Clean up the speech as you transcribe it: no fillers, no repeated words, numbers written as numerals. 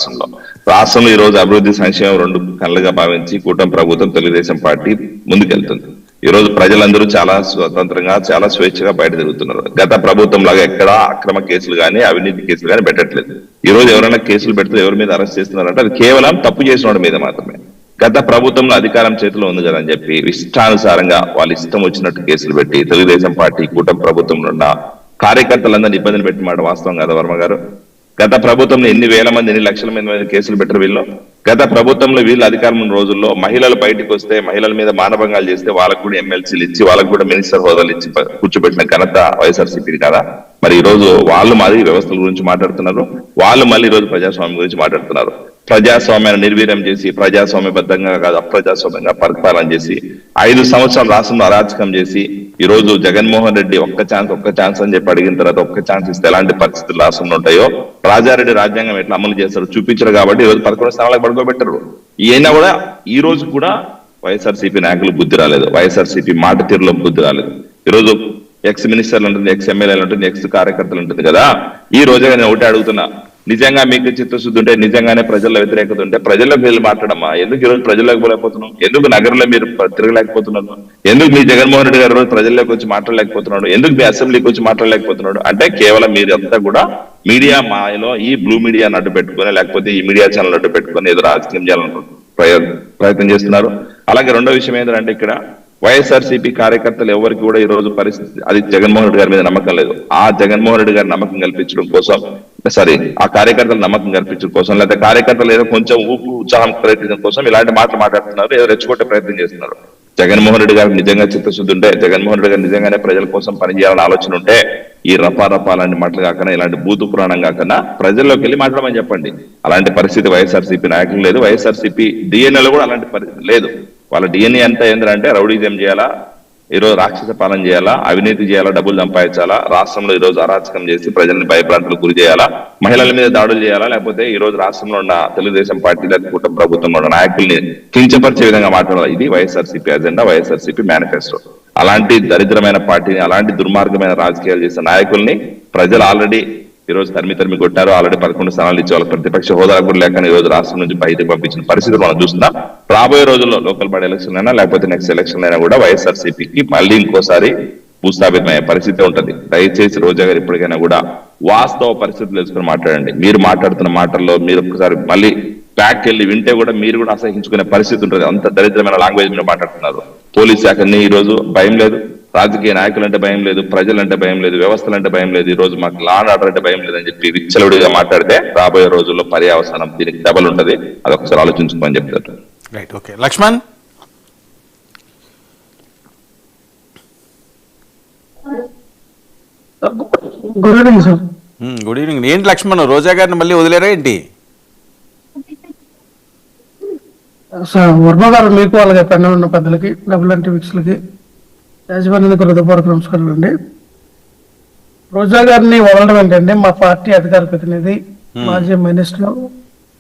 రాష్ట్రంలో రాష్ట్రంలో ఈ రోజు అభివృద్ధి సంక్షేమం రెండు కళ్ళుగా భావించి కూటమి ప్రభుత్వం తెలుగుదేశం పార్టీ ముందుకెళ్తుంది. ఈ రోజు ప్రజలందరూ చాలా స్వతంత్రంగా చాలా స్వేచ్ఛగా బయట తిరుగుతున్నారు. గత ప్రభుత్వం లాగా ఎక్కడా అక్రమ కేసులు కానీ అవినీతి కేసులు కానీ పెట్టట్లేదు. ఈ రోజు ఎవరైనా కేసులు పెడితే ఎవరి మీద అరెస్ట్ చేస్తున్నారంటే అది కేవలం తప్పు చేసిన వాడి మీద మాత్రమే. గత ప్రభుత్వంలో అధికారం చేతిలో ఉంది కదా అని చెప్పి ఇష్టానుసారంగా వాళ్ళు ఇష్టం వచ్చినట్టు కేసులు పెట్టి తెలుగుదేశం పార్టీ కూటమి ప్రభుత్వంలో ఉన్న కార్యకర్తలందరినీ ఇబ్బందులు పెట్టి మాట వాస్తవం కదా వర్మ గారు. గత ప్రభుత్వంలో ఎన్ని వేల మంది ఎన్ని లక్షల మంది కేసులు పెట్టరు వీళ్ళు. గత ప్రభుత్వంలో వీళ్ళు అధికారం ఉన్న రోజుల్లో మహిళలు బయటకు వస్తే మహిళల మీద మానభంగాలు చేస్తే వాళ్ళకు కూడా ఎమ్మెల్సీలు ఇచ్చి వాళ్ళకు కూడా మినిస్టర్ హోదాలు ఇచ్చి కూర్చోబెట్టిన ఘనత వైఎస్ఆర్సీపీ కదా. మరి ఈ రోజు వాళ్ళు మళ్ళీ వ్యవస్థల గురించి మాట్లాడుతున్నారు, వాళ్ళు మళ్ళీ ఈ రోజు ప్రజాస్వామ్యం గురించి మాట్లాడుతున్నారు. ప్రజాస్వామ్యాన్ని నిర్వీర్యం చేసి ప్రజాస్వామ్యబద్ధంగా కాదు అప్రజాస్వామ్యంగా పరిపాలన చేసి 5 సంవత్సరాలు రాష్ట్రంలో అరాచకం చేసి ఈ రోజు జగన్మోహన్ రెడ్డి ఒక్క ఛాన్స్ అని చెప్పి అడిగిన తర్వాత ఒక్క ఛాన్స్ ఇస్తే ఎలాంటి పరిస్థితులు రాష్ట్రంలో ఉంటాయో రాజారెడ్డి రాజ్యాంగం ఎట్లా అమలు చేస్తారు చూపించారు కాబట్టి ఈ రోజు 11 స్థానాలకు పడుకోబెట్టరు. ఈయన కూడా ఈ రోజు కూడా వైఎస్ఆర్సీపీ నాయకులు బుద్ధి రాలేదు, వైఎస్ఆర్సీపీ మాట తీరులో బుద్ధి రాలేదు. ఈ రోజు ఎక్స్ మినిస్టర్లు ఉంటుంది, ఎక్స్ ఎమ్మెల్యేలు ఉంటుంది, ఎక్స్ కార్యకర్తలు ఉంటుంది కదా. ఈ రోజుగా నేను ఒకటి అడుగుతున్నా, నిజంగా మీకు చిత్తశుద్ధి ఉంటే నిజంగానే ప్రజల్లో వ్యతిరేకత ఉంటే ప్రజల్లోకి వెళ్ళి మాట్లాడమ్మా. ఎందుకు ఈరోజు ప్రజల్లోకి పోలేకపోతున్నాం? ఎందుకు నగరంలో మీరు తిరగలేకపోతున్నారు? ఎందుకు మీ జగన్మోహన్ రెడ్డి గారు రోజు ప్రజల్లోకి వచ్చి మాట్లాడలేకపోతున్నాడు? ఎందుకు మీ అసెంబ్లీకి వచ్చి మాట్లాడలేకపోతున్నాడు? అంటే కేవలం మీరు అంతా కూడా మీడియా మాయలో ఈ బ్లూ మీడియా అడ్డు పెట్టుకొని లేకపోతే ఈ మీడియా ఛానల్ అడ్డు పెట్టుకొని ఏదో రాజకీయం చేయాలని ప్రయత్నం చేస్తున్నారు. అలాగే రెండో విషయం ఏంటంటే ఇక్కడ వైఎస్ఆర్సీపీ కార్యకర్తలు ఎవరికి కూడా ఈ రోజు పరిస్థితి అది జగన్మోహన్ రెడ్డి గారి మీద నమ్మకం లేదు. ఆ జగన్మోహన్ రెడ్డి గారి నమ్మకం కల్పించడం కోసం ఆ కార్యకర్తలు నమ్మకం కల్పించడం కోసం లేదా కార్యకర్తలు ఏదో కొంచెం ఉత్సాహం ప్రయత్నించడం కోసం ఇలాంటి మాటలు మాట్లాడుతున్నారు, ఏదో రెచ్చగొట్టే ప్రయత్నం చేస్తున్నారు. జగన్మోహన్ రెడ్డి గారికి నిజంగా చిత్తశుద్ధి ఉంటే జగన్మోహన్ రెడ్డి గారు నిజంగానే ప్రజల కోసం పనిచేయాలని ఆలోచన ఉంటే ఈ రపాలాంటి మాటలు కాకుండా ఇలాంటి బూతు పురాణం కాకుండా ప్రజల్లోకి వెళ్ళి మాట్లాడమని చెప్పండి. అలాంటి పరిస్థితి వైఎస్ఆర్సీపీ నాయకులు లేదు, వైఎస్ఆర్సీపీ డిఎన్ఏలో కూడా అలాంటి పరిస్థితి లేదు. వాళ్ళ డిఎన్ఏ అంతా ఏంటంటే రౌడీజం చేయాలా, ఈరోజు రాక్షస పాలన చేయాలా, అవినీతి చేయాలా, డబ్బులు సంపాదించాలా, రాష్ట్రంలో ఈ రోజు అరాచకం చేసి ప్రజల్ని భయభ్రాంతులకు గురి చేయాలా, మహిళల మీద దాడులు చేయాలా, లేకపోతే ఈ రోజు రాష్ట్రంలో ఉన్న తెలుగుదేశం పార్టీ కూటమి ప్రభుత్వంలో ఉన్న నాయకుల్ని కించపరిచే విధంగా మాట్లాడాలి. ఇది వైఎస్ఆర్సీపీ అజెండా, వైఎస్ఆర్సీపీ మేనిఫెస్టో. అలాంటి దరిద్రమైన పార్టీని అలాంటి దుర్మార్గమైన రాజకీయాలు చేసే నాయకుల్ని ప్రజలు ఆల్రెడీ ఈ రోజు తరిమి కొట్టారు. ఆల్రెడీ 11 స్థానాలు ఇచ్చే వాళ్ళకి ప్రతిపక్ష హోదా కూడా లేక ఈ రోజు రాష్ట్రం నుంచి బయటకు పంపించిన పరిస్థితులు మనం చూస్తున్నాం. రాబోయే రోజుల్లో లోకల్ బాడీ ఎలక్షన్ అయినా లేకపోతే నెక్స్ట్ ఎలక్షన్ అయినా కూడా వైఎస్ఆర్సీపీకి మళ్ళీ ఇంకోసారి భూస్థాపితమయ్యే పరిస్థితి ఉంటుంది. దయచేసి రోజా గారు ఇప్పటికైనా కూడా వాస్తవ పరిస్థితులు తెలుసుకుని మాట్లాడండి. మీరు మాట్లాడుతున్న మాటల్లో మీరు ఒకసారి మళ్ళీ బ్యాక్ వెళ్ళి వింటే కూడా మీరు కూడా అసహించుకునే పరిస్థితి ఉంటుంది. అంత దరిద్రమైన లాంగ్వేజ్ మీద మాట్లాడుతున్నారు. పోలీస్ శాఖని ఈ రోజు భయం లేదు, రాజకీయ నాయకులంటే భయం లేదు, ప్రజలంటే భయం లేదు, వ్యవస్థలంటే భయం లేదు, ఈ రోజు మాకు లా అండ్ ఆర్డర్ అంటే భయం లేదని చెప్పి విచ్చలవిడిగా మాట్లాడితే రాబోయే రోజుల్లో పర్యావసనం దీనికి డబల్ ఉంటది. అదొకసారి ఆలోచించుకోమని చెప్తారు. Right, okay. Lakshman, good evening sir. Good evening. ఏంటి లక్ష్మణ్, రోజా గారిని మళ్ళీ వదిలేరా ఏంటి? సార్ వర్మ గారు మీకు అలాగే పెన్న ఉన్న పెద్దలకి డబ్బులంటి వీక్షలకి యాజమాన్యానికి హృదయపూర్వక నమస్కారాలు అండి. రోజా గారిని వదలడం ఏంటంటే మా పార్టీ అధికార ప్రతినిధి మాజీ మినిస్టర్